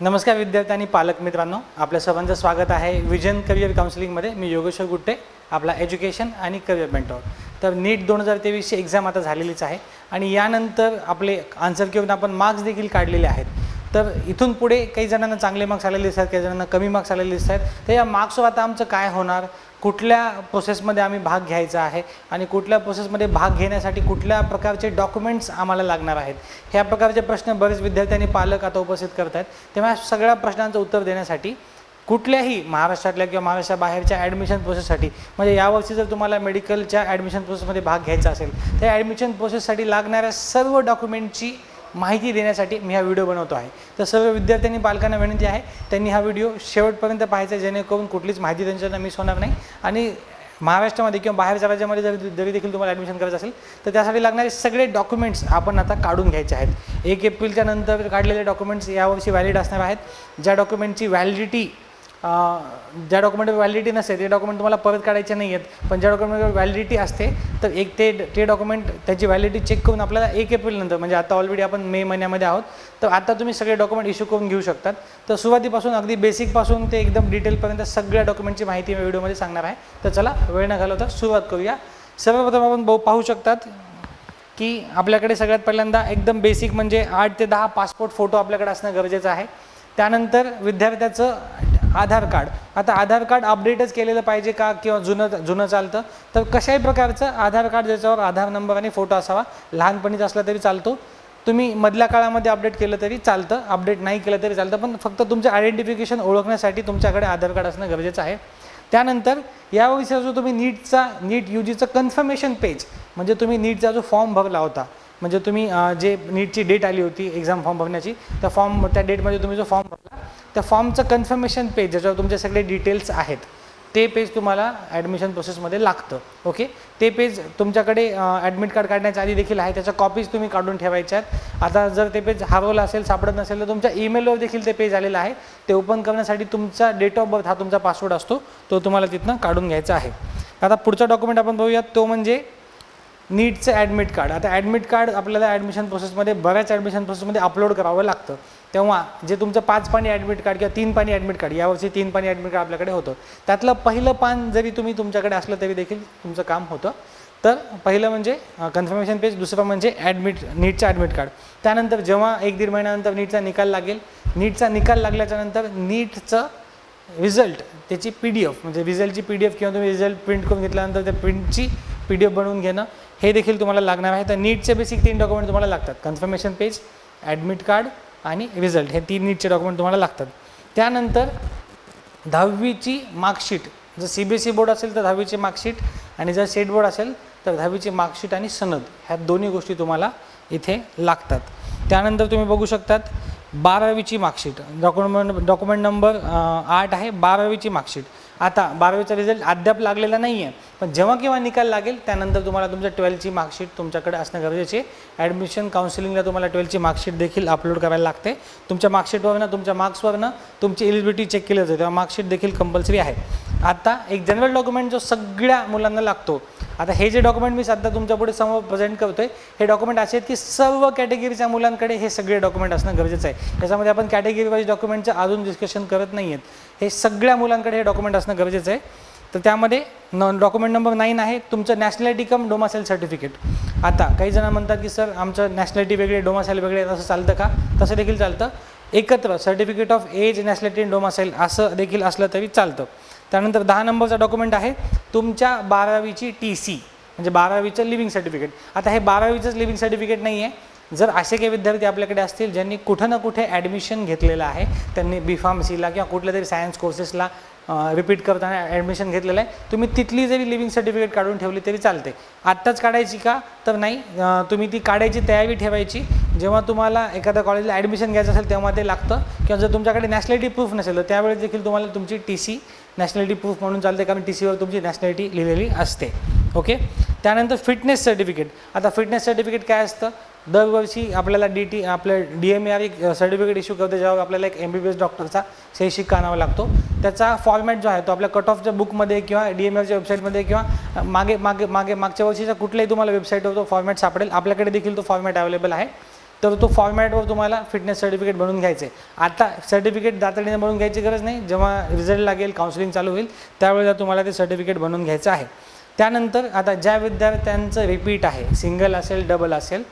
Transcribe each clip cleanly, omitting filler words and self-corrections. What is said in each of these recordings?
नमस्कार विद्यार्थी आणि पालक मित्रांनो, आपल्या सर्वांचं स्वागत आहे विजन करिअर काउन्सिलिंगमध्ये। मी योगेश्वर गुट्टे, आपला एज्युकेशन आणि करिअर मेंटॉर। तर नीट 2023ची एक्झाम आता झालेलीच आहे आणि यानंतर आपले आन्सर घेऊन आपण मार्क्स देखील काढलेले आहेत। तर इथून पुढे काही जणांना चांगले मार्क्स आलेले दिसतात, काही जणांना कमी मार्क्स आलेले दिसतात। तर या मार्क्सवर आता आमचं काय होणार, कुठल्या प्रोसेसमध्ये आम्ही भाग घ्यायचा आहे आणि कुठल्या प्रोसेसमध्ये भाग घेण्यासाठी कुठल्या प्रकारचे डॉक्युमेंट्स आम्हाला लागणार आहेत, ह्या प्रकारचे प्रश्न बरेच विद्यार्थी आणि पालक आता उपस्थित करत आहेत। तेव्हा सगळ्या प्रश्नांचं उत्तर देण्यासाठी कुठल्याही महाराष्ट्रातल्या किंवा महाराष्ट्राबाहेरच्या ॲडमिशन प्रोसेससाठी, म्हणजे यावर्षी जर तुम्हाला मेडिकलच्या ॲडमिशन प्रोसेसमध्ये भाग घ्यायचा असेल तर ॲडमिशन प्रोसेससाठी लागणाऱ्या सर्व डॉक्युमेंटची माहिती देण्यासाठी मी हा व्हिडिओ बनवतो आहे। तर सर्व विद्यार्थ्यांनी पालकांना विनंती आहे त्यांनी हा व्हिडिओ शेवटपर्यंत पाहायचा, जेणेकरून कुठलीच माहिती त्यांच्याकडून मिस होणार नाही। आणि महाराष्ट्रामध्ये किंवा बाहेरच्या राज्यामध्ये जरी देखील तुम्हाला ॲडमिशन करायचं असेल तर त्यासाठी लागणारे सगळे डॉक्युमेंट्स आपण आता काढून घ्यायचे आहेत। 1 एप्रिलच्या नंतर काढलेले डॉक्युमेंट्स यावर्षी व्हॅलिड असणार आहेत। ज्या डॉक्युमेंटची व्हॅलिडिटी ज्या डॉक्युमेंटवर व्हॅलिडिटी नसते ते डॉक्युमेंट तुम्हाला परत काढायचे नाही आहेत, पण ज्या डॉक्युमेंटवर व्हॅलिडिटी असते तर ते डॉक्युमेंट त्याची व्हॅलिडिटी चेक करून आपल्याला 1 एप्रिलनंतर, म्हणजे आता ऑलरेडी आपण मे महिन्यामध्ये आहोत, तर आता तुम्ही सगळे डॉक्युमेंट इश्यू करून घेऊ शकतात। तर सुरुवातीपासून अगदी बेसिकपासून ते एकदम डिटेलपर्यंत सगळ्या डॉक्युमेंटची माहिती मी व्हिडिओमध्ये सांगणार आहे। तर चला वेळ न घालवता सुरुवात करूया। सर्वप्रथम आपण पाहू शकतात की आपल्याकडे सगळ्यात पहिल्यांदा एकदम बेसिक म्हणजे 8 ते 10 पासपोर्ट फोटो आपल्याकडे असणं गरजेचं आहे। त्यानंतर विद्यार्थ्याचं आधार कार्ड, आता आधार कार्ड अपडेटच केलेलं पाहिजे का किंवा जुनं चालतं, तर कशाही प्रकारचं आधार कार्ड ज्याच्यावर आधार नंबर आणि फोटो असावा, लहानपणीच असला तरी चालतो, तुम्ही मधल्या काळामध्ये अपडेट केलं तरी चालतं, अपडेट नाही केलं तरी चालतं, पण फक्त तुमचं आयडेंटिफिकेशन ओळखण्यासाठी तुमच्याकडे आधार कार्ड असणं गरजेचं आहे। त्यानंतर यावर्षी जो तुम्ही नीट UGचं कन्फर्मेशन पेज, म्हणजे तुम्ही नीटचा जो फॉर्म भरला होता, म्हणजे तुम्ही जे नीटची डेट आली होती एक्झाम फॉर्म भरण्याची, त्या डेटमध्ये तुम्ही जो फॉर्म भरला त्या फॉर्मचं कन्फर्मेशन पेज ज्याच्यावर तुमचे सगळे डिटेल्स आहेत ते पेज तुम्हाला ॲडमिशन प्रोसेसमध्ये लागतं। ओके, ते पेज तुमच्याकडे ॲडमिट कार्ड काढण्याच्या आधी देखील आहे, त्याच्या कॉपीज तुम्ही काढून ठेवायच्या आहेत। आता जर ते पेज हरवलं असेल, सापडत नसेल तर तुमच्या ईमेलवर देखील ते पेज आलेलं आहे, ते ओपन करण्यासाठी तुमचा डेट ऑफ बर्थ हा तुमचा पासवर्ड असतो, तो तुम्हाला तिथनं काढून घ्यायचा आहे। आता पुढचा डॉक्युमेंट आपण बघूयात, तो म्हणजे नीटचं ॲडमिट कार्ड। आता ॲडमिट कार्ड आपल्याला ॲडमिशन प्रोसेसमध्ये बऱ्याच ॲडमिशन प्रोसेसमध्ये अपलोड करावं लागतं, तेव्हा जे तुमचं 5 पानी ॲडमिट कार्ड किंवा 3 पानी ॲडमिट कार्ड, यावर्षी 3 पानी ॲडमिट कार्ड आपल्याकडे होतं, त्यातलं पहिलं पान जरी तुमच्याकडे असलं तरी देखील तुमचं काम होतं। तर पहिलं म्हणजे कन्फर्मेशन पेज, दुसरं म्हणजे नीटचं ॲडमिट कार्ड। त्यानंतर जेव्हा 1-1.5 महिन्यानंतर नीटचा निकाल लागेल, नीटचा निकाल लागल्याच्यानंतर नीटचं रिझल्ट त्याची PDF, म्हणजे रिझल्टची PDF किंवा तुम्ही रिझल्ट प्रिंट करून घेतल्यानंतर त्या प्रिंटची PDF बनवून घेणं हे देखील तुम्हाला लागणार आहे। तर नीटचे बेसिक 3 डॉक्युमेंट तुम्हाला लागतात, कन्फर्मेशन पेज, ॲडमिट कार्ड आणि रिझल्ट, हे 3 नीटचे डॉक्युमेंट तुम्हाला लागतात। त्यानंतर 10वीची मार्कशीट, जर CBSE बोर्ड असेल तर 10वीची मार्कशीट, आणि जर स्टेट बोर्ड असेल तर 10वीची मार्कशीट आणि सनद, ह्या दोन्ही गोष्टी तुम्हाला इथे लागतात। त्यानंतर तुम्ही बघू शकतात 12वीची मार्कशीट, डॉक्युमेंट नंबर 8 आहे 12वीची मार्कशीट। आता 12वीचा रिझल्ट अद्याप लागलेला नाही आहे, पण जेव्हा केव्हा निकाल लागेल त्यानंतर तुम्हाला तुमच्या 12ची मार्कशीट तुमच्याकडे असणं गरजेचे आहे। ॲडमिशन काउन्सिलिंगला तुम्हाला 12ची मार्कशीट देखील अपलोड करायला लागते। तुमच्या मार्कशीटवरनं, तुमच्या मार्क्सवरनं तुमची एलिजिबिलिटी चेक केली जाते, तेव्हा मार्कशीट देखील कंपल्सरी आहे। आता एक जनरल डॉक्युमेंट जो सगळ्या मुलांना लागतो, आता हे जे डॉक्युमेंट मी सध्या तुमच्यापुढे समोर प्रेझेंट करतो आहे, हे डॉक्युमेंट असे आहेत की सर्व कॅटेगरीच्या मुलांकडे हे सगळे डॉक्युमेंट असणं गरजेचं आहे। याच्यामध्ये आपण कॅटेगरी वाईज डॉक्युमेंटचं अजून डिस्कशन करत नाही आहेत, हे सगळ्या मुलांकडे हे डॉक्युमेंट असणं गरजेचं आहे। तर त्यामध्ये डॉक्युमेंट नंबर 9 आहे तुमचं नॅशनॅलिटी कम डोमासाईल सर्टिफिकेट। आता काही जण म्हणतात की सर आमचं नॅशनॅलिटी वेगळे डोमासाईल वेगळे, असं चालतं का? तसं देखील चालतं, एकत्र सर्टिफिकेट ऑफ एज, नॅशनॅलिटी आणि डोमासाईल असं देखील असलं तरी चालतं। त्यानंतर 10 नंबरचा डॉक्युमेंट आहे तुमच्या 12वीची TC, म्हणजे 12वीचं लिव्हिंग सर्टिफिकेट। आता हे 12वीचंच लिव्हिंग सर्टिफिकेट नाही आहे, जर असे काही विद्यार्थी आपल्याकडे असतील ज्यांनी कुठं ना कुठे ॲडमिशन घेतलेलं आहे, त्यांनी B.Pharmacyला किंवा कुठल्या तरी सायन्स कोर्सेसला रिपीट करताना ॲडमिशन घेतलेलं आहे, तुम्ही तिथली जरी लिव्हिंग सर्टिफिकेट काढून ठेवली तरी चालते। आत्ताच काढायची का? तर नाही, तुम्ही ती काढायची तयारी ठेवायची, जेव्हा तुम्हाला एखाद्या कॉलेजला ॲडमिशन घ्यायचं असेल तेव्हा ते लागतं, किंवा जर तुमच्याकडे नॅशनॅलिटी प्रूफ नसेल तर त्यावेळेस देखील तुम्हाला तुमची TC नॅशनॅलिटी प्रूफ म्हणून चालते, कारण TCवर तुमची नॅशनॅलिटी लिहिलेली असते। ओके, त्यानंतर फिटनेस सर्टिफिकेट। आता फिटनेस सर्टिफिकेट काय असतं, दरवर्षी आपल्याला आपल्या DMAR एक सर्टिफिकेट इश्यू करते, ज्यावर आपल्याला एक MBBS डॉक्टरचा सही शिक्का आणावा लागतो। त्याचा फॉर्मॅट जो आहे तो आपल्या कट ऑफच्या बुकमध्ये किंवा DMARच्या वेबसाईटमध्ये किंवा मागच्या वर्षीचा कुठल्याही तुम्हाला वेबसाईटवर तो फॉर्मॅट सापडेल, आपल्याकडे देखील तो फॉर्मॅट अवेलेबल आहे। तर तो फॉर्मॅटवर तुम्हाला फिटनेस सर्टिफिकेट बनवून घ्यायचं आहे. आता सर्टिफिकेट तातडीने बनवून घ्यायची गरज नाही, जेव्हा रिझल्ट लागेल, काउन्सिलिंग चालू होईल त्यावेळेला तुम्हाला ते सर्टिफिकेट बनवून घ्यायचं आहे. त्यानंतर आता ज्या विद्यार्थ्यांचं रिपीट आहे, सिंगल असेल, डबल असेल,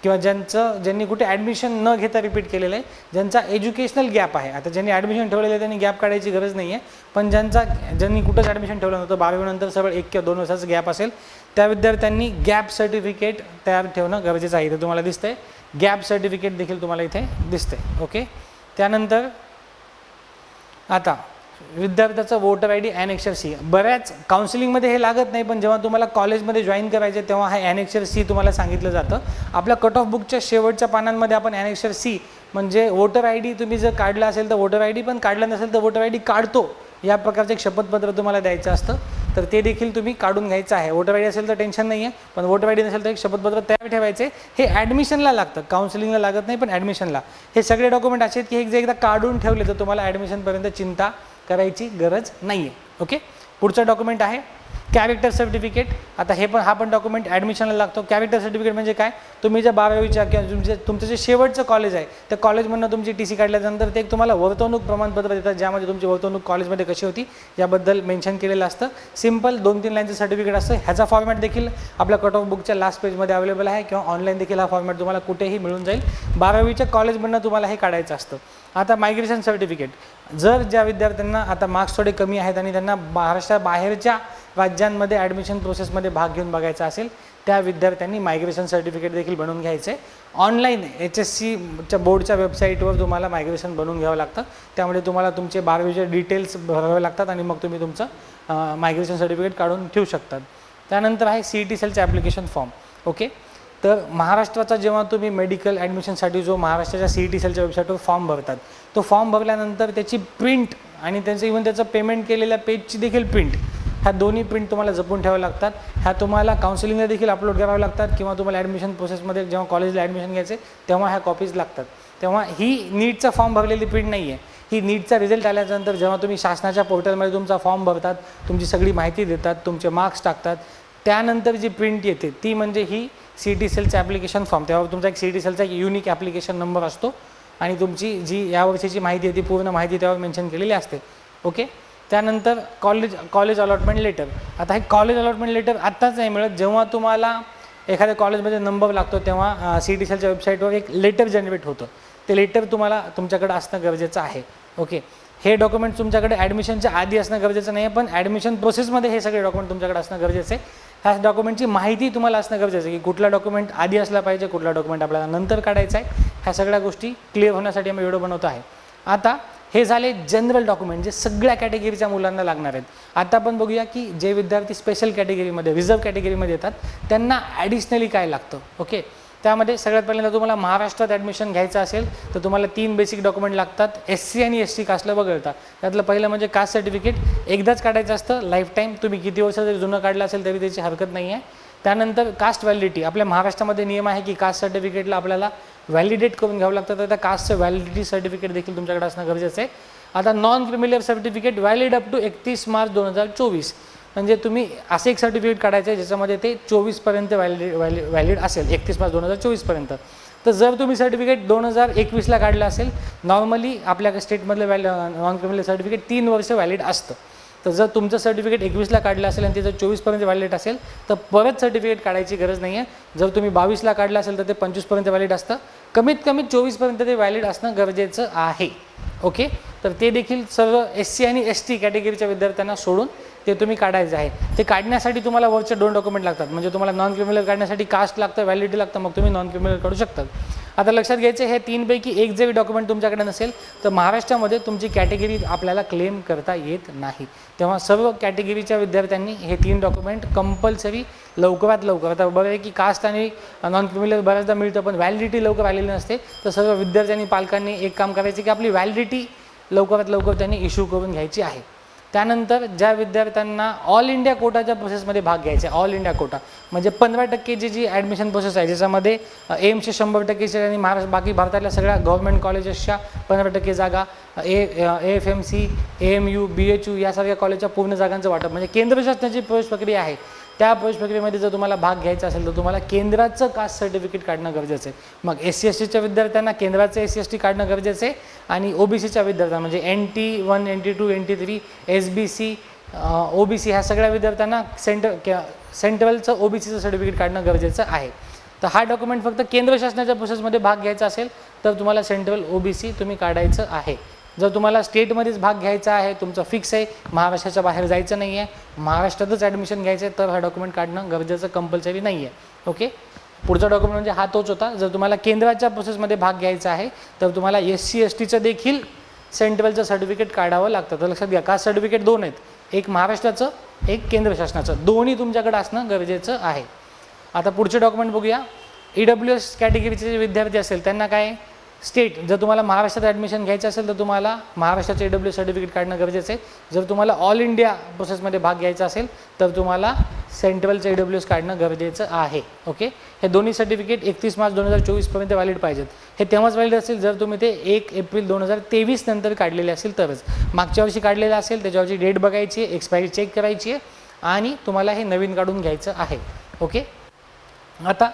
किंवा ज्यांनी कुठे ॲडमिशन न घेता रिपीट केलेलं आहे, ज्यांचा एज्युकेशनल गॅप आहे, आता ज्यांनी ॲडमिशन ठेवलेलं आहे त्यांनी गॅप काढायची गरज नाही आहे, पण ज्यांनी कुठंच ॲडमिशन ठेवलं नव्हतं, 12वी नंतर सरळ 1 किंवा 2 वर्षाचं गॅप असेल, त्या विद्यार्थ्यांनी गॅप सर्टिफिकेट तयार ठेवणं गरजेचं आहे. इथे तुम्हाला दिसतंय गॅप सर्टिफिकेट देखील तुम्हाला इथे दिसतंय. ओके. त्यानंतर आता विद्यार्थ्याचं voter I D annexure C, बऱ्याच काउन्सिलिंगमध्ये हे लागत नाही, पण जेव्हा तुम्हाला कॉलेजमध्ये जॉईन करायचे तेव्हा हे ॲनेक्सर सी तुम्हाला सांगितलं जातं. आपल्या कट ऑफ बुकच्या शेवटच्या पानांमध्ये आपण ॲनेक्सर सी म्हणजे वोटर आय डी तुम्ही जर काढला असेल तर वोटर आय डी, पण काढला नसेल तर वोटर आय डी काढतो या प्रकारचं एक शपथपत्र तुम्हाला द्यायचं असतं, तर ते देखील तुम्ही काढून घ्यायचं आहे. वोटर आय डी असेल तर टेन्शन नाही आहे, पण वोटर आय डी नसेल तर एक शपथपत्र तयार ठेवायचे. हे ॲडमिशनला लागतं, काउन्सिलिंगला लागत नाही, पण ॲडमिशनला हे सगळे डॉक्युमेंट असे आहेत की हे एकदा काढून ठेवले तर तुम्हाला ॲडमिशनपर्यंत चिंता करायची गरज नाही आहे. ओके. पुढचा डॉक्युमेंट आहे कॅरेक्टर सर्टिफिकेट. आता हा पण डॉक्युमेंट ॲडमिशनला लागतो. कॅरेक्टर सर्टिफिकेट म्हणजे काय, तुम्ही ज्या 12वीच्या किंवा तुमचं जे शेवटचं कॉलेज आहे त्या कॉलेजमधून तुमची TC काढल्यानंतर ते एक तुम्हाला वर्तवणूक प्रमाणपत्र देतात, ज्यामध्ये तुमची वर्तवणूक कॉलेजमध्ये कशी होती याबद्दल मेन्शन केलेलं असतं. सिम्पल 2-3 लाईनचं सर्टिफिकेट असतं. ह्याचा फॉर्मॅट देखील आपल्या कट ऑफ बुकच्या लास्ट पेजमध्ये अवेलेबल आहे, किंवा ऑनलाईन देखील हा फॉर्मॅट तुम्हाला कुठेही मिळून जाईल. 12वीच्या कॉलेजमधून तुम्हाला हे काढायचं असतं. आता मायग्रेशन सर्टिफिकेट, जर ज्या विद्यार्थ्यांना आता मार्क्स थोडे कमी आहेत आणि त्यांना महाराष्ट्राबाहेरच्या राज्यांमध्ये ॲडमिशन प्रोसेसमध्ये भाग घेऊन बघायचा असेल, त्या विद्यार्थ्यांनी मायग्रेशन सर्टिफिकेट देखील बनवून घ्यायचं आहे. ऑनलाईन HSCच्या बोर्डच्या वेबसाईटवर तुम्हाला मायग्रेशन बनवून घ्यावं लागतं. त्यामुळे तुम्हाला तुमचे 12वीचे डिटेल्स भरावे लागतात आणि मग तुम्ही तुमचं मायग्रेशन सर्टिफिकेट काढून ठेवू शकतात. त्यानंतर आहे CET सेलचं ॲप्लिकेशन फॉर्म. ओके. तर महाराष्ट्राचा जेव्हा तुम्ही मेडिकल ॲडमिशनसाठी जो महाराष्ट्राच्या CET सेलच्या वेबसाईटवर फॉर्म भरतात, तो फॉर्म भरल्यानंतर त्याची प्रिंट आणि त्याचं पेमेंट केलेल्या पेजची देखील प्रिंट, ह्या दोन्ही प्रिंट तुम्हाला जपून ठेवाव्या लागतात. ह्या तुम्हाला काउन्सिलिंगला देखील अपलोड कराव्या लागतात, किंवा तुम्हाला ॲडमिशन प्रोसेसमध्ये जेव्हा कॉलेजला ॲडमिशन घ्यायचे तेव्हा ह्या कॉपीज लागतात. तेव्हा ही नीटचा फॉर्म भरलेली प्रिंट नाही आहे, ही नीटचा रिझल्ट आल्यानंतर जेव्हा तुम्ही शासनाच्या पोर्टलमध्ये तुमचा फॉर्म भरतात, तुमची सगळी माहिती देतात, तुमचे मार्क्स टाकतात, त्यानंतर जी प्रिंट येते ती म्हणजे ही CET सेलचं ॲप्लिकेशन फॉर्म. तेव्हा तुमचा एक CET सेलचा एक युनिक ॲप्लिकेशन नंबर असतो आणि तुमची जी यावर्षीची माहिती आहे ती पूर्ण माहिती त्यावर मेन्शन केलेली असते. ओके. त्यानंतर कॉलेज अलॉटमेंट लेटर. आता हे कॉलेज अलॉटमेंट लेटर आत्ताच नाही मिळत, जेव्हा तुम्हाला एखाद्या कॉलेजमध्ये नंबर लागतो तेव्हा CET सेलच्या वेबसाईटवर एक लेटर जनरेट होतं. ते लेटर तुम्हाला तुमच्याकडे असणं गरजेचं आहे. ओके. हे डॉक्युमेंट तुमच्याकडे ॲडमिशनच्या आधी असणं गरजेचं नाही आहे, पण ॲडमिशन प्रोसेसमध्ये हे सगळे डॉक्युमेंट तुमच्याकडे असणं गरजेचं आहे. ह्या डॉक्युमेंटची माहिती तुम्हाला असणं गरजेचं आहे की कुठला डॉक्युमेंट आधी असला पाहिजे, कुठला डॉक्युमेंट आपल्याला नंतर काढायचा आहे. ह्या सगळ्या गोष्टी क्लिअर होण्यासाठी आम्ही व्हिडिओ बनवतो आहे. आता हे झाले जनरल डॉक्युमेंट जे सगळ्या कॅटेगरीच्या मुलांना लागणार आहेत. आता आपण बघूया की जे विद्यार्थी स्पेशल कॅटेगरीमध्ये, रिझर्व्ह कॅटेगरीमध्ये येतात त्यांना ॲडिशनली काय लागतं. ओके. त्यामध्ये सगळ्यात पहिल्यांदा तुम्हाला महाराष्ट्रात ॲडमिशन घ्यायचं असेल तर तुम्हाला 3 बेसिक डॉक्युमेंट लागतात SC आणि ST कास्टला वगळता. त्यातलं पहिलं म्हणजे कास्ट सर्टिफिकेट, एकदाच काढायचं असतं, लाईफ टाईम. तुम्ही किती वर्ष जरी जुनं काढलं असेल तरी त्याची हरकत नाही आहे. त्यानंतर कास्ट व्हॅलिडिटी. आपल्या महाराष्ट्रामध्ये नियम आहे की कास्ट सर्टिफिकेटला आपल्याला व्हॅलिडेट करून घ्यावं लागतं, तर त्या कास्टचं व्हॅलिडिटी सर्टिफिकेट देखील तुमच्याकडे असणं गरजेचं आहे. आता non criminal certificate valid up to 31 March 2024. म्हणजे तुम्ही असं एक सर्टिफिकेट काढायचं आहे ज्याच्यामध्ये ते 24पर्यंत व्हॅलिड असेल, 31 मार्च 2024पर्यंत. तर जर तुम्ही सर्टिफिकेट 2021ला काढलं असेल, नॉर्मली आपल्या स्टेटमधलं नॉन क्रिमिनल सर्टिफिकेट 3 वर्ष व्हॅलिड असतं. तर जर तुमचं सर्टिफिकेट 21ला काढलं असेल आणि ते जर 24पर्यंत व्हॅलिड असेल तर परत सर्टिफिकेट काढायची गरज नाही आहे. जर तुम्ही 22ला काढलं असेल तर ते 25पर्यंत व्हॅलिड असतं. कमीत कमी 24पर्यंत ते व्हॅलिड असणं गरजेचं आहे. ओके. तर ते देखील सर्व SC आणि ST कॅटेगरीच्या विद्यार्थ्यांना सोडून ते तुम्ही काढायचं आहे. ते काढण्यासाठी तुम्हाला वरचे 2 डॉक्युमेंट लागतात. म्हणजे तुम्हाला नॉन क्रिमिनल काढण्यासाठी कास्ट लागतं, व्हॅलिडिटी लागतं, मग तुम्ही नॉन क्रिमिनल काढू शकतात. आता लक्षात घ्यायचं हे 3 पैकी एक जरी डॉक्युमेंट तुमच्याकडे नसेल तर महाराष्ट्रामध्ये तुमची कॅटेगरी आपल्याला क्लेम करता येत नाही. तेव्हा सर्व कॅटेगरीच्या विद्यार्थ्यांनी हे 3 डॉक्युमेंट कंपल्सरी लवकरात लवकर. आता बरं आहे की कास्ट आणि नॉन क्रिमिनल बऱ्याचदा मिळतं, पण व्हॅलिडिटी लवकर आलेली नसते. तर सर्व विद्यार्थ्यांनी पालकांनी एक काम करायचं की आपली व्हॅलिडिटी लवकरात लवकर त्यांनी इश्यू करून घ्यायची आहे. त्यानंतर ज्या विद्यार्थ्यांना ऑल इंडिया कोटाच्या प्रोसेसमध्ये भाग घ्यायचा आहे, ऑल इंडिया कोटा म्हणजे 15% जी ॲडमिशन प्रोसेस आहे, ज्याच्यामध्ये एम्सचे 100% आणि बाकी भारतातल्या सगळ्या गव्हर्नमेंट कॉलेजेसच्या 15% जागा, AFMC, AMU, BHU यासारख्या कॉलेजच्या पूर्ण जागांचं वाटप, म्हणजे केंद्र शासनाची प्रवेश प्रक्रिया आहे त्या प्रवेश प्रक्रियेमध्ये जर तुम्हाला भाग घ्यायचा असेल तर तुम्हाला केंद्राचं कास्ट सर्टिफिकेट काढणं गरजेचं आहे. मग SC/STच्या विद्यार्थ्यांना केंद्राचं SC/ST काढणं गरजेचं आहे आणि OBCच्या विद्यार्थ्यांना म्हणजे NT1 NT2 NT3 SBC OBC ह्या सगळ्या विद्यार्थ्यांना सेंट्रलचं OBCचं सर्टिफिकेट काढणं गरजेचं आहे. तर हा डॉक्युमेंट फक्त केंद्र शासनाच्या प्रोसेसमध्ये भाग घ्यायचा असेल तर तुम्हाला सेंट्रल OBC तुम्ही काढायचं आहे. जर तुम्हाला स्टेटमध्येच भाग घ्यायचा आहे, तुमचं फिक्स आहे, महाराष्ट्राच्या बाहेर जायचं नाही आहे, महाराष्ट्रातच ॲडमिशन घ्यायचं आहे, तर हा डॉक्युमेंट काढणं गरजेचं कंपल्सरी नाही आहे. ओके, पुढचा डॉक्युमेंट म्हणजे हा तोच होता. जर तुम्हाला केंद्राच्या प्रोसेसमध्ये भाग घ्यायचा आहे तर तुम्हाला SC/STचं देखील सेंट्रलचं सर्टिफिकेट काढावं लागतं. तर लक्षात घ्या, कास्ट सर्टिफिकेट 2 आहेत, एक महाराष्ट्राचं एक केंद्र शासनाचं, दोन्ही तुमच्याकडे असणं गरजेचं आहे. आता पुढचे डॉक्युमेंट बघूया. EWS कॅटेगरीचे जे विद्यार्थी असेल त्यांना काय स्टेट, जर तुम्हाला महाराष्ट्रात ॲडमिशन घ्यायचं असेल तर तुम्हाला महाराष्ट्राचे EWS सर्टिफिकेट काढणं गरजेचं आहे. जर तुम्हाला ऑल इंडिया प्रोसेसमध्ये भाग घ्यायचा असेल तर तुम्हाला सेंट्रलचं EWS काढणं गरजेचं आहे. ओके, हे दोन्ही सर्टिफिकेट 31 मार्च 2024 पर्यंत व्हॅलिड पाहिजेत. हे तेव्हाच व्हॅलिड असेल जर तुम्ही ते 1 एप्रिल 2023 नंतर काढलेले असेल तरच. मागच्या वर्षी काढलेलं असेल त्याच्यावरची डेट बघायची आहे, एक्सपायरी चेक करायची आहे आणि तुम्हाला हे नवीन काढून घ्यायचं आहे. ओके, आता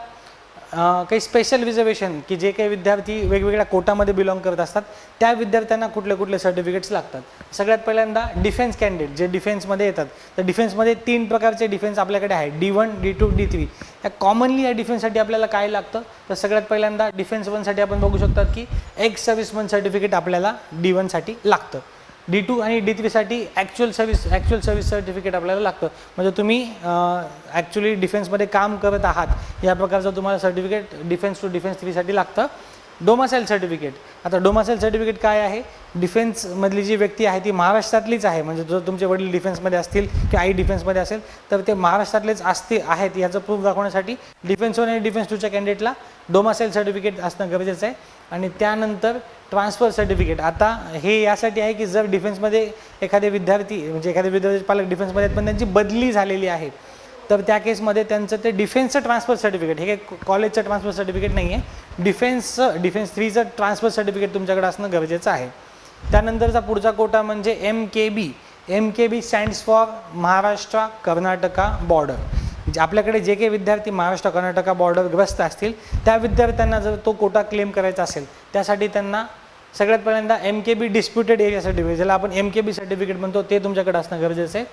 काही स्पेशल रिझर्वेशन की जे काही विद्यार्थी वेगवेगळ्या कोटामध्ये बिलॉंग करत असतात त्या विद्यार्थ्यांना कुठले कुठले सर्टिफिकेट्स लागतात. सगळ्यात पहिल्यांदा डिफेन्स कॅन्डिडेट जे डिफेन्समध्ये येतात, तर डिफेन्समध्ये 3 प्रकारचे डिफेन्स आपल्याकडे आहे, D1 D2 D3. या कॉमनली या डिफेन्ससाठी आपल्याला काय लागतं, तर सगळ्यात पहिल्यांदा डिफेन्स 1साठी आपण बघू शकतात की एक्स सर्व्हिसमन सर्टिफिकेट आपल्याला D1साठी लागतं. D2 आणि D3साठी ॲक्च्युअल सर्व्हिस सर्टिफिकेट आपल्याला लागतं, म्हणजे तुम्ही ॲक्च्युली डिफेन्समध्ये काम करत आहात या प्रकारचं तुम्हाला सर्टिफिकेट डिफेन्स टू डिफेन्स 3साठी लागतं. डोमासाईल सर्टिफिकेट, आता डोमासाईल सर्टिफिकेट काय आहे, डिफेन्समधली जी व्यक्ती आहे ती महाराष्ट्रातलीच आहे, म्हणजे जर तुमचे वडील डिफेन्समध्ये असतील किंवा आई डिफेन्समध्ये असेल तर ते महाराष्ट्रातलेच आहेत याचं प्रूफ दाखवण्यासाठी डिफेन्स 1 आणि डिफेन्स 2च्या कॅन्डिडेटला डोमासाईल सर्टिफिकेट असणं गरजेचं आहे. आणि त्यानंतर ट्रान्सफर सर्टिफिकेट, आता हे यासाठी आहे की जर डिफेन्समध्ये एखादे विद्यार्थी म्हणजे एखादे विद्यार्थी पालक डिफेन्समध्ये आहेत पण त्यांची बदली झालेली आहे तर त्या केसमध्ये त्यांचं ते डिफेन्सचं ट्रान्सफर सर्टिफिकेट, हे काही कॉलेजचं ट्रान्सफर सर्टिफिकेट नाही आहे, डिफेन्स 3चं ट्रान्सफर सर्टिफिकेट तुमच्याकडे असणं गरजेचं आहे. त्यानंतरचा पुढचा कोटा म्हणजे MKB stands for Maharashtra Karnataka border. म्हणजे आपल्याकडे जे काही विद्यार्थी महाराष्ट्र कर्नाटका बॉर्डरग्रस्त असतील त्या विद्यार्थ्यांना जर तो कोटा क्लेम करायचा असेल त्यासाठी त्यांना सगळ्यात पहिल्यांदा MKB डिस्प्युटेड एरिया सर्टिफिकेट, ज्याला आपण MKB सर्टिफिकेट म्हणतो, ते तुमच्याकडे असणं गरजेचं आहे.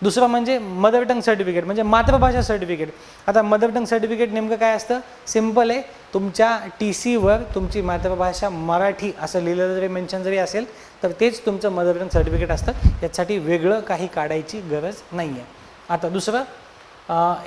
दुसरं म्हणजे मदर टंग सर्टिफिकेट म्हणजे मातृभाषा सर्टिफिकेट. आता मदर टंग सर्टिफिकेट नेमकं काय असतं, सिम्पल आहे, तुमच्या TCवर तुमची मातृभाषा मराठी असं लिहिलं जरी मेन्शन जरी असेल तर तेच तुमचं मदर टंग सर्टिफिकेट असतं, यासाठी वेगळं काही काढायची गरज नाही आहे. आता दुसरं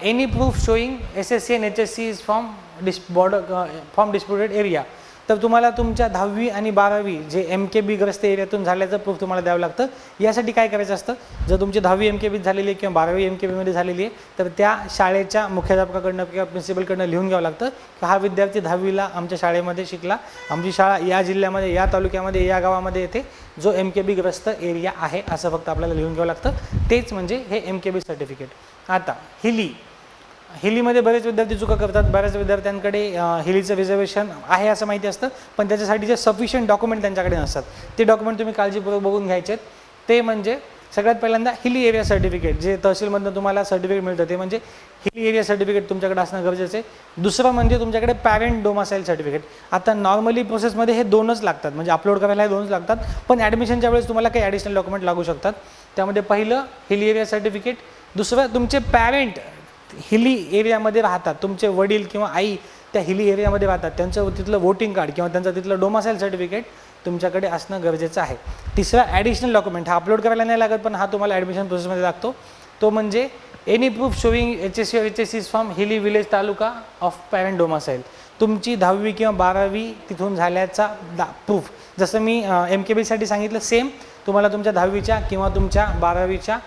any proof showing SSC and HSC is from disputed area, तर तुम्हाला तुमच्या 10वी आणि 12वी जे MKB ग्रस्त एरियातून झाल्याचं प्रूफ तुम्हाला द्यावं लागतं. यासाठी काय करायचं असतं, जर तुमची 10वी MKB झालेली आहे किंवा 12वी MKBमध्ये झालेली आहे तर त्या शाळेच्या मुख्याध्यापकाकडनं किंवा प्रिन्सिपलकडनं लिहून घ्यावं लागतं की हा विद्यार्थी 10वीला आमच्या शाळेमध्ये शिकला, आमची शाळा या जिल्ह्यामध्ये या तालुक्यामध्ये या गावामध्ये येते, जो MKB ग्रस्त एरिया आहे असं फक्त आपल्याला लिहून घ्यावं लागतं. तेच म्हणजे हे MKB सर्टिफिकेट. आता हिलीमध्ये बरेच विद्यार्थी चुका करतात, बऱ्याच विद्यार्थ्यांकडे हिलीचं रिझर्वेशन आहे असं माहिती असतं पण त्याच्यासाठी जे सफिशियंट डॉक्युमेंट त्यांच्याकडे नसतात, ते डॉक्युमेंट तुम्ही काळजीपूर्वक बघून घ्यायचे आहेत. ते म्हणजे सगळ्यात पहिल्यांदा हिली एरिया सर्टिफिकेट, जे तहसीलमधून तुम्हाला सर्टिफिकेट मिळतं ते म्हणजे हिली एरिया सर्टिफिकेट तुमच्याकडे असणं गरजेचं आहे. दुसरं म्हणजे तुमच्याकडे पॅरेंट डोमासाईल सर्टिफिकेट. आता नॉर्मली प्रोसेसमध्ये हे 2च लागतात, म्हणजे अपलोड करायला हे 2च लागतात, पण ॲडमिशनच्या वेळेस तुम्हाला काही ॲडिशनल डॉक्युमेंट लागू शकतात. त्यामध्ये पहिलं हिली एरिया सर्टिफिकेट, दुसरं तुमचे पॅरेंट हिली एरियामध्ये राहतात, तुमचे वडील किंवा आई त्या हिली एरियामध्ये राहतात, त्यांचं तिथलं वोटिंग कार्ड किंवा त्यांचं तिथलं डोमासाईल सर्टिफिकेट तुमच्याकडे असणं गरजेचं आहे. तिसरा ॲडिशनल डॉक्युमेंट, हा अपलोड करायला नाही लागत पण हा तुम्हाला ॲडमिशन प्रोसेसमध्ये लागतो, तो म्हणजे any proof showing HSC or HSC from hilly village taluka of parent domicile. तुमची 10वी किंवा 12वी तिथून झाल्याचा प्रूफ, जसं मी MKBसाठी सांगितलं सेम तुम्हाला तुमच्या 10वीच्या किंवा तुमच्या 12वीच्या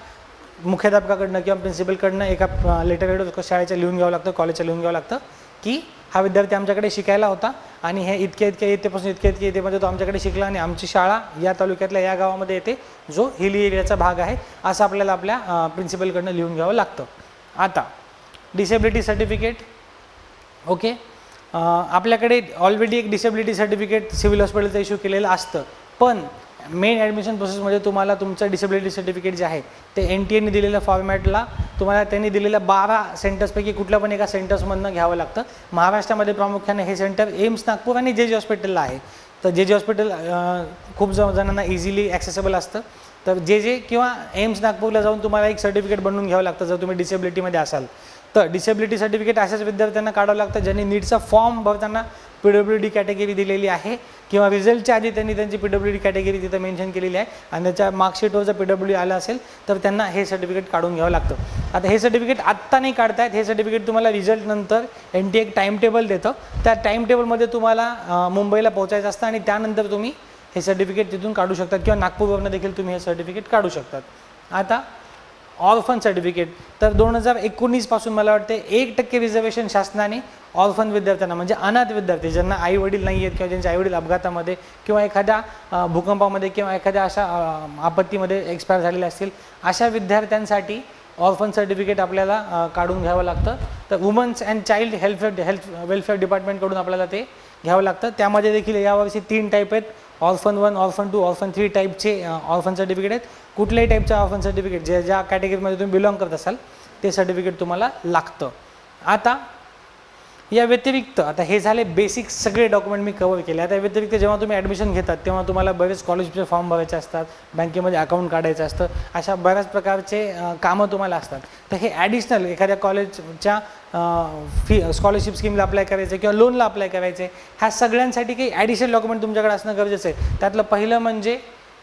मुख्याध्यापकाकडनं किंवा प्रिन्सिपलकडनं एका लेटर शाळेच्या लिहून घ्यावं लागतं, कॉलेजच्या लिहून घ्यावं लागतं की हा विद्यार्थी आमच्याकडे शिकायला होता आणि हे इतक्या येतेपासून इतक्या येतेमध्ये तो आमच्याकडे शिकला आणि आमची शाळा या तालुक्यातल्या या गावामध्ये येते, जो हिली एरियाचा भाग आहे, असं आपल्याला आपल्या प्रिन्सिपलकडनं लिहून घ्यावं लागतं. आता डिसेबिलिटी सर्टिफिकेट. ओके, आपल्याकडे ऑलरेडी एक डिसेबिलिटी सर्टिफिकेट सिव्हिल हॉस्पिटलचं इश्यू केलेलं असतं, पण मेन ॲडमिशन प्रोसेसमध्ये तुम्हाला तुमचं डिसेबिलिटी सर्टिफिकेट जे आहे ते NTA दिलेल्या फॉर्मॅटला तुम्हाला त्यांनी दिलेल्या 12 सेंटर्सपैकी कुठल्या पण एका सेंटर्समधनं घ्यावं लागतं. महाराष्ट्रामध्ये प्रामुख्याने हे सेंटर एम्स नागपूर आणि JJ हॉस्पिटलला आहे. तर JJ हॉस्पिटल खूप जणांना इझिली ॲक्सेसेबल असतं. तर JJ किंवा एम्स नागपूरला जाऊन तुम्हाला एक सर्टिफिकेट बनवून घ्यावं लागतं जर तुम्ही डिसेबिलिटीमध्ये असाल तर. डिसेबिलिटी सर्टिफिकेट अशाच विद्यार्थ्यांना काढावं लागतं ज्यांनी नीटचा फॉर्म भरताना PWD कॅटेगरी दिलेली आहे किंवा रिझल्टच्या आधी त्यांनी त्यांची PWD कॅटेगरी तिथं मेन्शन केलेली आहे आणि त्याच्या मार्कशीटवर जर PWD आलं असेल तर त्यांना हे सर्टिफिकेट काढून घ्यावं लागतं. आता हे सर्टिफिकेट आत्ता नाही काढतायत, हे सर्टिफिकेट तुम्हाला रिझल्टनंतर NTA एक टाईम टेबल देतं. त्या टाईम टेबलमध्ये तुम्हाला मुंबईला पोहोचायचं असतं आणि त्यानंतर तुम्ही हे सर्टिफिकेट तिथून काढू शकतात किंवा नागपूरवरून देखील तुम्ही हे सर्टिफिकेट काढू शकतात. आता ऑर्फन सर्टिफिकेट तर 2019 पासून मला वाटते 1% रिझर्वेशन शासनाने ऑर्फन विद्यार्थ्यांना म्हणजे अनाथ विद्यार्थी ज्यांना आई वडील नाही आहेत किंवा ज्यांचे आईवडील अपघातामध्ये किंवा एखाद्या भूकंपामध्ये किंवा एखाद्या अशा आपत्तीमध्ये एक्सपायर झालेले असतील अशा विद्यार्थ्यांसाठी ऑर्फन सर्टिफिकेट आपल्याला काढून घ्यावं लागतं. तर women's and child health welfare डिपार्टमेंटकडून आपल्याला ते घ्यावं लागतं. त्यामध्ये देखील यावर्षी 3 टाईप आहेत, ऑर्फन 1, ऑर्फन 2, ऑर्फन 3 टाईपचे ऑर्फन सर्टिफिकेट आहेत. कुठल्याही टाईपचं ऑर्फन सर्टिफिकेट ज्या कॅटेगरीमध्ये तुम्ही बिलॉंग करत असाल ते सर्टिफिकेट तुम्हाला लागतं. आता या व्यतिरिक्त आता हे झाले बेसिक सगळे डॉक्युमेंट मी कव्हर केले. आता या व्यतिरिक्त जेव्हा तुम्ही ॲडमिशन घेतात तेव्हा तुम्हाला बरेच स्कॉलरशिपचे फॉर्म भरायचे असतात, बँकेमध्ये अकाउंट काढायचं असतं, अशा बऱ्याच प्रकारचे कामं तुम्हाला असतात. तर हे ॲडिशनल एखाद्या कॉलेजच्या स्कॉलरशिप स्कीमला अप्लाय करायचं किंवा लोनला अप्लाय करायचे ह्या सगळ्यांसाठी काही ॲडिशनल डॉक्युमेंट तुमच्याकडे असणं गरजेचं आहे. त्यातलं पहिलं म्हणजे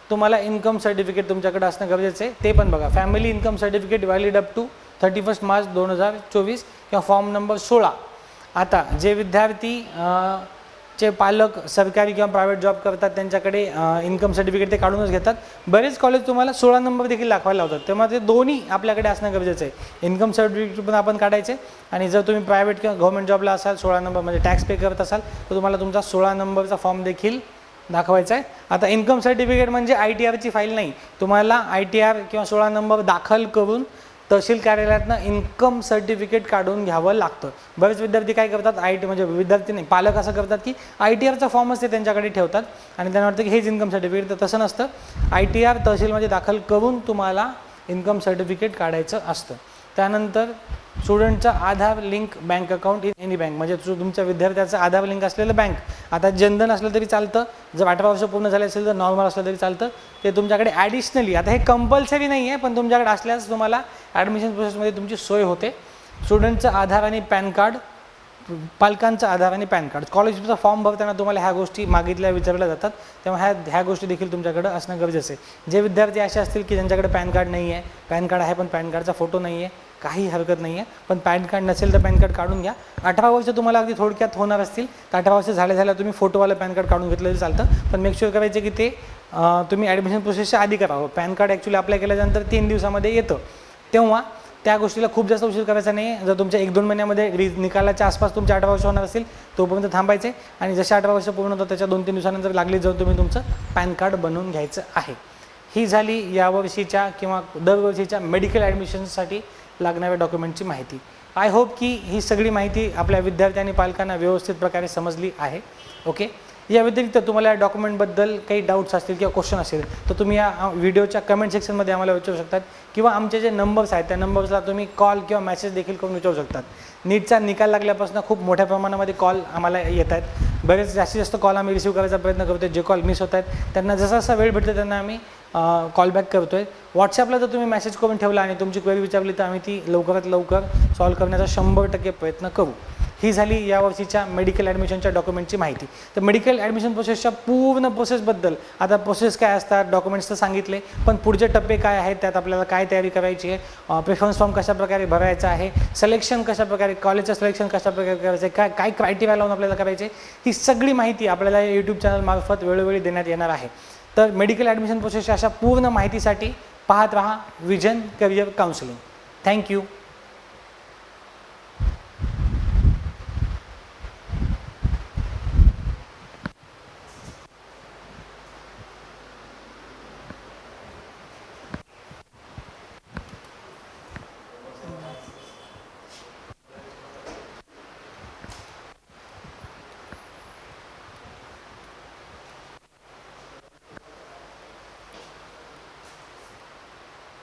तुम्हाला इन्कम सर्टिफिकेट तुमच्याकडे असणं गरजेचं आहे. ते पण बघा, family income certificate valid up to 31 March 2024 किंवा फॉर्म नंबर 16. आता जे विद्यार्थी चे पालक सरकारी किंवा प्रायव्हेट जॉब करतात त्यांच्याकडे इन्कम सर्टिफिकेट ते काढूनच घेतात. बरेच कॉलेज तुम्हाला 16 नंबर देखील दाखवायला लावतात, तेव्हा ते दोन्ही आपल्याकडे असणं गरजेचं आहे. इन्कम सर्टिफिकेट पण आपण काढायचे आणि जर तुम्ही प्रायव्हेट किंवा गव्हर्मेंट जॉबला असाल 16 नंबर म्हणजे टॅक्स पे करत असाल तर तुम्हाला तुमचा 16 नंबरचा फॉर्म देखील दाखवायचा आहे. आता इन्कम सर्टिफिकेट म्हणजे ITRची फाईल नाही, तुम्हाला ITR किंवा 16 नंबर दाखल करून तहसील कार्यालयातनं इन्कम सर्टिफिकेट काढून घ्यावं लागतं. बरेच विद्यार्थी काय करतात, म्हणजे विद्यार्थी नाही पालक असं करतात की ITRचा फॉर्मच ते त्यांच्याकडे ठेवतात आणि त्यांना वाटतं की हेच इन्कम सर्टिफिकेट. तर तसं नसतं, ITR तहसीलमध्ये दाखल करून तुम्हाला इन्कम सर्टिफिकेट काढायचं असतं. त्यानंतर स्टुडंटचा Aadhaar link bank account in any bank म्हणजे तुमच्या विद्यार्थ्याचं आधार लिंक असलेलं बँक. आता जनधन असलं तरी चालतं, जर 18 वर्ष पूर्ण झाले असेल तर नॉर्मल असलं तरी चालतं. ते तुमच्याकडे ॲडिशनली, आता हे कंपल्सरी नाही आहे पण तुमच्याकडे असल्यास तुम्हाला ॲडमिशन प्रोसेसमध्ये तुमची सोय होते. स्टुडंटचं आधार आणि पॅन कार्ड, पालकांचं आधार आणि पॅन कार्ड. स्कॉलरशिपचा फॉर्म भरताना तुम्हाला ह्या गोष्टी विचारल्या जातात, तेव्हा ह्या गोष्टी देखील तुमच्याकडे असणं गरजेचं आहे. जे विद्यार्थी असे असतील की ज्यांच्याकडे पॅन कार्ड नाही आहे, पॅन कार्ड आहे पण पॅन कार्डचा फोटो नाही आहे, काही हरकत नाही आहे, पण पॅन कार्ड नसेल तर पॅन कार्ड काढून घ्या. 18 वर्ष तुम्हाला अगदी थोडक्यात होणार असतील तर 18 वर्ष झाल्या तुम्ही फोटोवालं पॅन कार्ड काढून घेतलं तरी चालतं, पण मेक शुअर करायचे की ते तुम्ही ॲडमिशन प्रोसेसच्या आधी करावं. पॅन कार्ड ॲक्च्युली अप्लाय केल्यानंतर 3 दिवसामध्ये येतं, तेव्हा त्या गोष्टीला खूप जास्त उशीर करायचा नाही. जर तुमच्या 1-2 महिन्यामध्ये निकालाच्या आसपास तुमचे 18 वर्ष होणार असतील तोपर्यंत थांबायचे आणि जसे 18 वर्ष पूर्ण होतं त्याच्या 2-3 दिवसानंतर लागली जाऊन तुम्ही तुमचं पॅन कार्ड बनवून घ्यायचं आहे. ही झाली यावर्षीच्या किंवा दरवर्षीच्या मेडिकल ॲडमिशनसाठी लागणाऱ्या डॉक्युमेंटची माहिती. आय होप की ही सगळी माहिती आपल्या विद्यार्थी आणि पालकांना व्यवस्थित प्रकारे समजली आहे. ओके, या व्यतिरिक्त तुम्हाला या डॉक्युमेंटबद्दल काही डाऊट्स असतील किंवा क्वेश्चन असेल तर तुम्ही या व्हिडिओच्या कमेंट सेक्शनमध्ये आम्हाला विचारू शकतात किंवा आमचे जे नंबर्स आहेत त्या नंबर्सला तुम्ही कॉल किंवा मेसेज देखील करून विचारू शकतात. नीटचा निकाल लागल्यापासून खूप मोठ्या प्रमाणामध्ये कॉल आम्हाला येत आहेत. बरेच जास्तीत जास्त कॉल आम्ही रिसीव्ह करायचा प्रयत्न करतो. जे कॉल मिस होत आहेत त्यांना जसा जसा वेळ भेटतो त्यांना आम्ही कॉल बॅक करतो आहे. व्हॉट्सॲपला जर तुम्ही मेसेज करून ठेवला आणि तुमची क्वेरी विचारली तर आम्ही ती लवकरात लवकर सॉल्व्ह करण्याचा 100% प्रयत्न करू. ही झाली यावर्षीच्या मेडिकल ॲडमिशनच्या डॉक्युमेंटची माहिती. तर मेडिकल ॲडमिशन प्रोसेसच्या पूर्ण प्रोसेसबद्दल आता प्रोसेस काय असतात, डॉक्युमेंट्स तर सांगितले, पण पुढचे टप्पे काय आहेत, त्यात आपल्याला काय तयारी करायची आहे, प्रेफरन्स फॉर्म कशाप्रकारे भरायचा आहे, सिलेक्शन कशाप्रकारे, कॉलेजचं सिलेक्शन कशाप्रकारे करायचं आहे, काय क्रायटेरिया लावून आपल्याला करायचे, ही सगळी माहिती आपल्याला यूट्यूब चॅनलमार्फत वेळोवेळी देण्यात येणार आहे. तर मेडिकल ॲडमिशन प्रोसेसच्या अशा पूर्ण माहितीसाठी पाहत रहा विजन करिअर काउन्सिलिंग. थँक्यू.